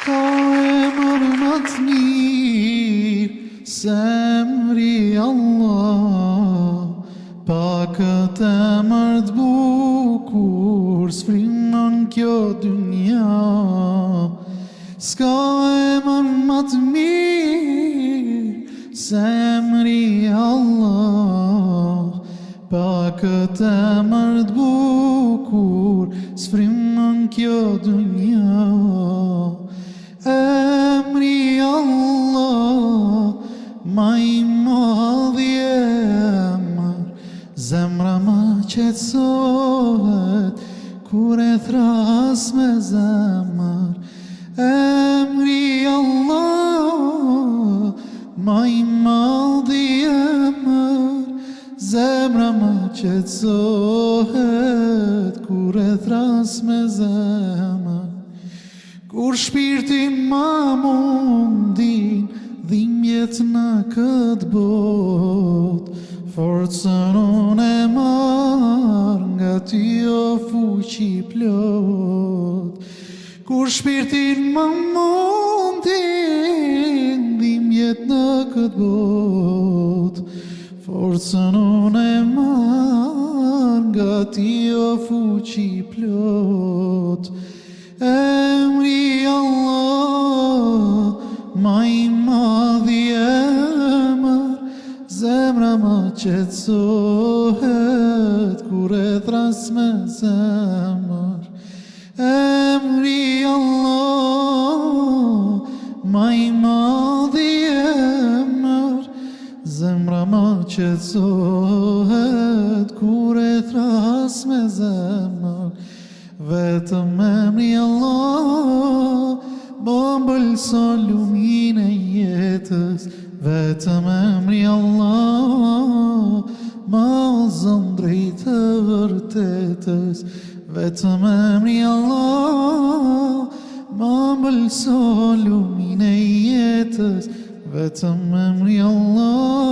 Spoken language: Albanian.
S'ka emër më të mirë se emri Allah, pa këtë emër të bukur s'frinon kjo dynja. S'ka emër më të mirë se emri Allah, pa këtë emër të bukur s'frinon kjo dynja. Emri Allah, ma i madhi emër, zemra ma qetësohet kur e thras me zemër. Emri Allah, ma i madhi emër, zemra ma qetësohet kur e thras me zemër. Kur shpirti ma mundin dhimbjet në këtë bot, forcën unë e marr nga ty o fuqi plot. Kur shpirtin ma mundin dhimbjet në këtë bot, forcën unë e marr nga ty o fuqi plot. Emri Allah, ma i madhi emër, zemra ma qetësohet kur e thras me zemër. Emri Allah, ma i madhi emër, zemra ma qetësohet kur e thras me zemër. Vetëm emri Allah, bëmbëlson luminë e jetës. Vetëm emri Allah, ma udhëzon drejt të vërtetës. Vetëm emri Allah, bëmbëlson luminë e jetës. Vetëm emri Allah,